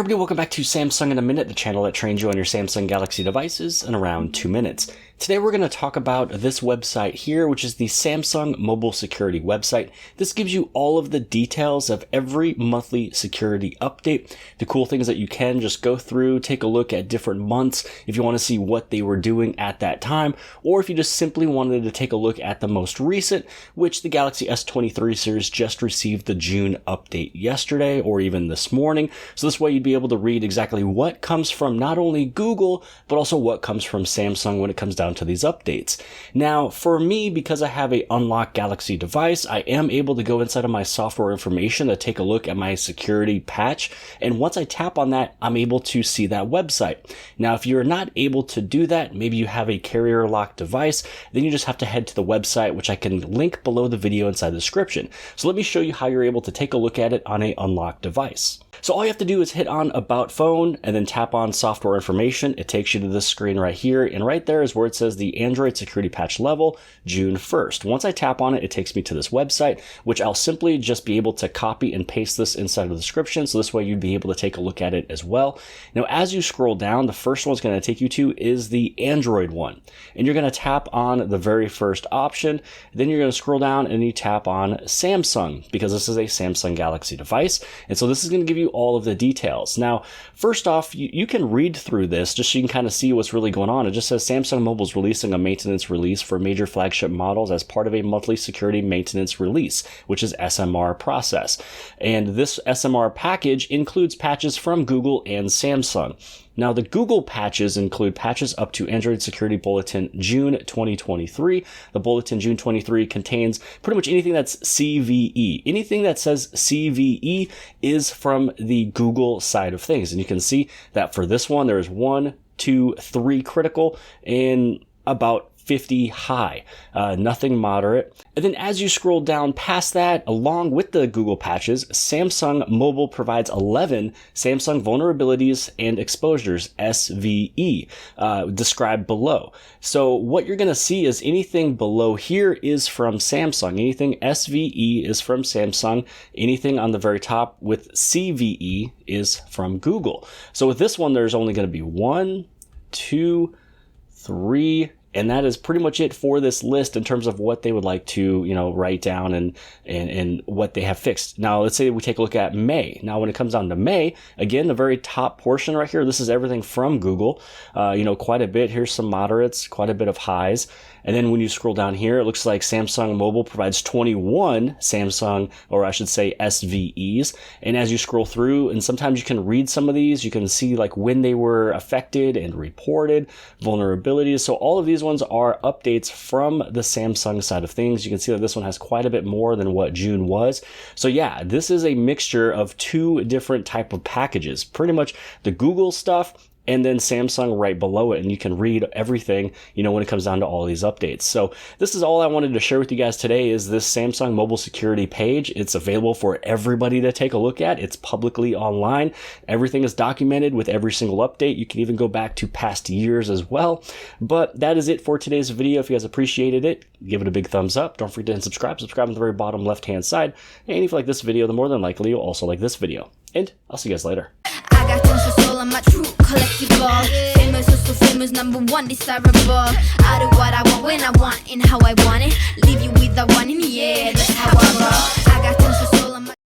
everybody, welcome back to Samsung in a Minute, the channel that trains you on your Samsung Galaxy devices in around 2 minutes. Today we're going to talk about this website here, which is the Samsung Mobile Security website. This gives you all of the details of every monthly security update. The cool thing is that you can just go through, take a look at different months if you want to see what they were doing at that time, or if you just simply wanted to take a look at the most recent, which the Galaxy S23 series just received the June update yesterday or even this morning. So this way you'd be able to read exactly what comes from not only Google, but also what comes from Samsung when it comes down to these updates. Now, for me, because I have a unlocked Galaxy device, I am able to go inside of my software information to take a look at my security patch. And once I tap on that, I'm able to see that website. Now, if you're not able to do that, maybe you have a carrier locked device, then you just have to head to the website, which I can link below the video inside the description. So let me show you how you're able to take a look at it on a unlocked device. So all you have to do is hit on About Phone and then tap on Software Information. It takes you to this screen right here, and right there is where it says the Android Security Patch Level, June 1st. Once I tap on it, it takes me to this website, which I'll simply just be able to copy and paste this inside of the description, so this way you'd be able to take a look at it as well. Now, as you scroll down, the first one it's going to take you to is the Android one, and you're going to tap on the very first option. Then you're going to scroll down and you tap on Samsung, because this is a Samsung Galaxy device, and so this is going to give you all of the details. Now, first off, you can read through this just so you can kind of see what's really going on. It just says Samsung Mobile's releasing a maintenance release for major flagship models as part of a monthly security maintenance release, which is SMR process. And this SMR package includes patches from Google and Samsung. Now, the Google patches include patches up to Android Security Bulletin June 2023. The Bulletin June 23 contains pretty much anything that's CVE. Anything that says CVE is from the Google side of things. And you can see that for this one, there's 1, 2, 3 critical and about 50 high, nothing moderate. And then as you scroll down past that, along with the Google patches, Samsung Mobile provides 11 Samsung vulnerabilities and exposures, SVE, described below. So what you're going to see is anything below here is from Samsung. Anything SVE is from Samsung. Anything on the very top with CVE is from Google. So with this one, there's only going to be 1, 2, 3, and that is pretty much it for this list in terms of what they would like to, write down and what they have fixed. Now, let's say we take a look at May. Now, when it comes down to May, again, the very top portion right here, this is everything from Google. Quite a bit. Here's some moderates, quite a bit of highs. And then when you scroll down here, it looks like Samsung Mobile provides 21 Samsung, or I should say SVEs. And as you scroll through, and sometimes you can read some of these, you can see like when they were affected and reported, vulnerabilities. So all of these ones are updates from the Samsung side of things. You can see that this one has quite a bit more than what June was. So yeah, this is a mixture of 2 different type of packages, pretty much the Google stuff and then Samsung right below it, and you can read everything, when it comes down to all these updates. So this is all I wanted to share with you guys today is this Samsung Mobile Security page. It's available for everybody to take a look at. It's publicly online. Everything is documented with every single update. You can even go back to past years as well. But that is it for today's video. If you guys appreciated it, give it a big thumbs up. Don't forget to subscribe. Subscribe on the very bottom left-hand side. And if you like this video, then more than likely you'll also like this video. And I'll see you guys later. I got tons of soul, I'm a true collectible. Famous, so famous, #1 desirable. I do what I want when I want and how I want it. Leave you with the one in the air.